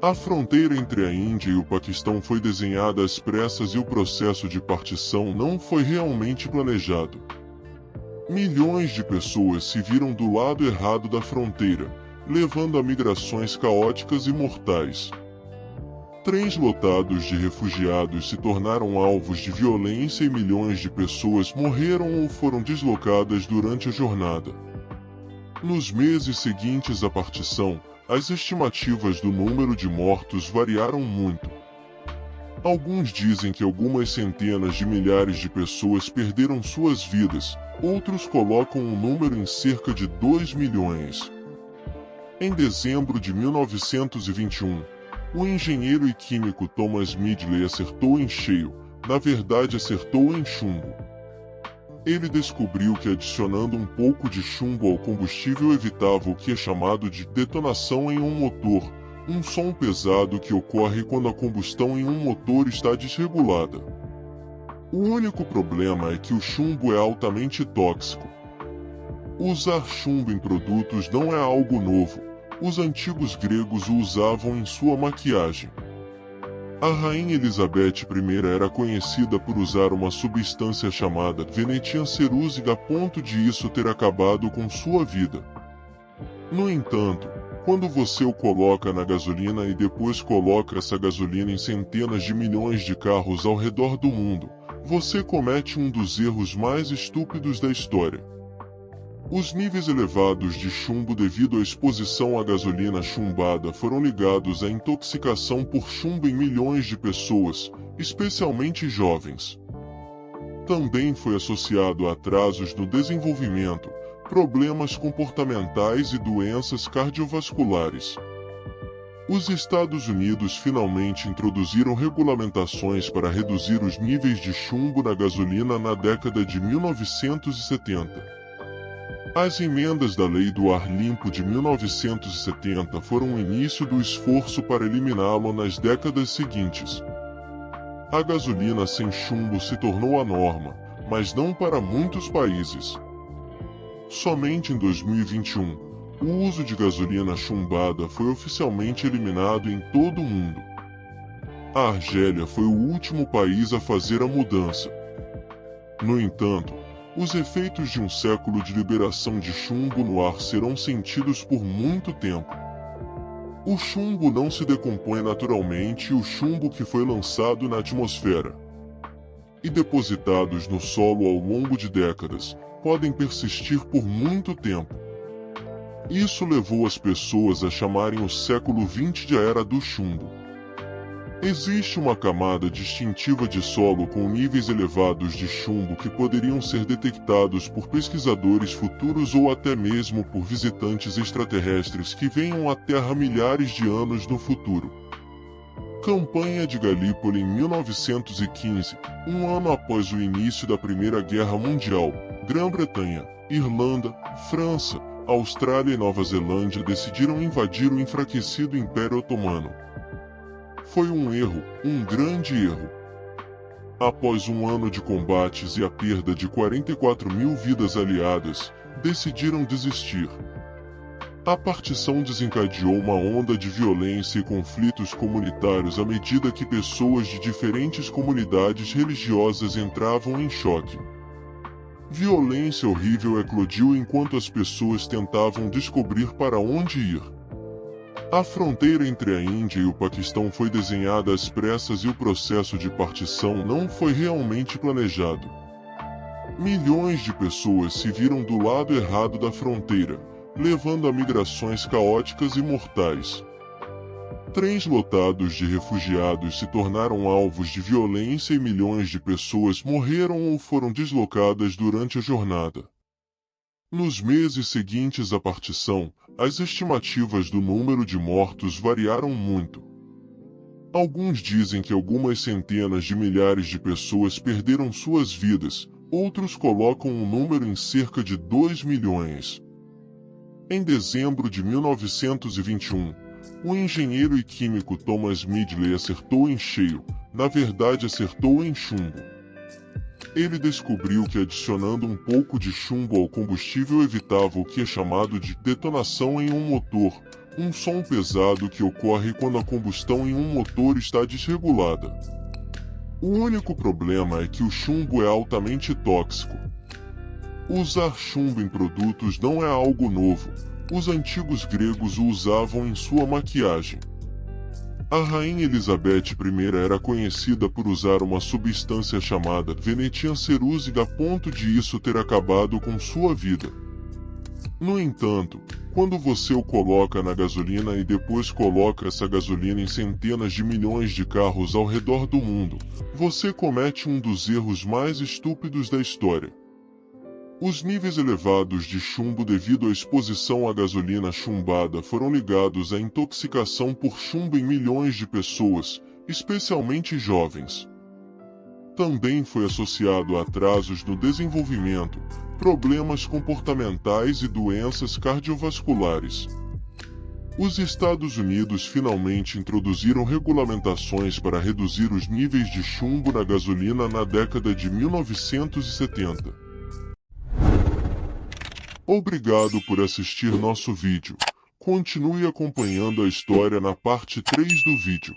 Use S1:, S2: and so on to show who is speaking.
S1: A fronteira entre a Índia e o Paquistão foi desenhada às pressas e o processo de partição não foi realmente planejado. Milhões de pessoas se viram do lado errado da fronteira, levando a migrações caóticas e mortais. Trens lotados de refugiados se tornaram alvos de violência e milhões de pessoas morreram ou foram deslocadas durante a jornada. Nos meses seguintes à partição, as estimativas do número de mortos variaram muito. Alguns dizem que algumas centenas de milhares de pessoas perderam suas vidas, outros colocam o número em cerca de 2 milhões. Em dezembro de 1921, o engenheiro e químico Thomas Midgley acertou em cheio, na verdade acertou em chumbo. Ele descobriu que adicionando um pouco de chumbo ao combustível evitava o que é chamado de detonação em um motor, um som pesado que ocorre quando a combustão em um motor está desregulada. O único problema é que o chumbo é altamente tóxico. Usar chumbo em produtos não é algo novo, os antigos gregos o usavam em sua maquiagem. A rainha Elizabeth I era conhecida por usar uma substância chamada Venetian cerussig a ponto de isso ter acabado com sua vida. No entanto, quando você o coloca na gasolina e depois coloca essa gasolina em centenas de milhões de carros ao redor do mundo, você comete um dos erros mais estúpidos da história. Os níveis elevados de chumbo devido à exposição à gasolina chumbada foram ligados à intoxicação por chumbo em milhões de pessoas, especialmente jovens. Também foi associado a atrasos no desenvolvimento, problemas comportamentais e doenças cardiovasculares. Os Estados Unidos finalmente introduziram regulamentações para reduzir os níveis de chumbo na gasolina na década de 1970. As emendas da Lei do Ar Limpo de 1970 foram o início do esforço para eliminá-lo nas décadas seguintes. A gasolina sem chumbo se tornou a norma, mas não para muitos países. Somente em 2021, o uso de gasolina chumbada foi oficialmente eliminado em todo o mundo. A Argélia foi o último país a fazer a mudança. No entanto, os efeitos de um século de liberação de chumbo no ar serão sentidos por muito tempo. O chumbo não se decompõe naturalmente e o chumbo que foi lançado na atmosfera e depositados no solo ao longo de décadas, podem persistir por muito tempo. Isso levou as pessoas a chamarem o século XX de a Era do Chumbo. Existe uma camada distintiva de solo com níveis elevados de chumbo que poderiam ser detectados por pesquisadores futuros ou até mesmo por visitantes extraterrestres que venham à Terra milhares de anos no futuro. Campanha de Galípoli em 1915, um ano após o início da Primeira Guerra Mundial, Grã-Bretanha, Irlanda, França, Austrália e Nova Zelândia decidiram invadir o enfraquecido Império Otomano. Foi um erro, um grande erro. Após um ano de combates e a perda de 44 mil vidas aliadas, decidiram desistir. A partição desencadeou uma onda de violência e conflitos comunitários à medida que pessoas de diferentes comunidades religiosas entravam em choque. Violência horrível eclodiu enquanto as pessoas tentavam descobrir para onde ir. A fronteira entre a Índia e o Paquistão foi desenhada às pressas e o processo de partição não foi realmente planejado. Milhões de pessoas se viram do lado errado da fronteira, levando a migrações caóticas e mortais. Trens lotados de refugiados se tornaram alvos de violência e milhões de pessoas morreram ou foram deslocadas durante a jornada. Nos meses seguintes à partição, as estimativas do número de mortos variaram muito. Alguns dizem que algumas centenas de milhares de pessoas perderam suas vidas, outros colocam o número em cerca de 2 milhões. Em dezembro de 1921, o engenheiro e químico Thomas Midgley acertou em cheio, na verdade acertou em chumbo. Ele descobriu que adicionando um pouco de chumbo ao combustível evitava o que é chamado de detonação em um motor, um som pesado que ocorre quando a combustão em um motor está desregulada. O único problema é que o chumbo é altamente tóxico. Usar chumbo em produtos não é algo novo. Os antigos gregos o usavam em sua maquiagem. A rainha Elizabeth I era conhecida por usar uma substância chamada Venetian Cerussig a ponto de isso ter acabado com sua vida. No entanto, quando você o coloca na gasolina e depois coloca essa gasolina em centenas de milhões de carros ao redor do mundo, você comete um dos erros mais estúpidos da história. Os níveis elevados de chumbo devido à exposição à gasolina chumbada foram ligados à intoxicação por chumbo em milhões de pessoas, especialmente jovens. Também foi associado a atrasos no desenvolvimento, problemas comportamentais e doenças cardiovasculares. Os Estados Unidos finalmente introduziram regulamentações para reduzir os níveis de chumbo na gasolina na década de 1970. Obrigado por assistir nosso vídeo. Continue acompanhando a história na parte 3 do vídeo.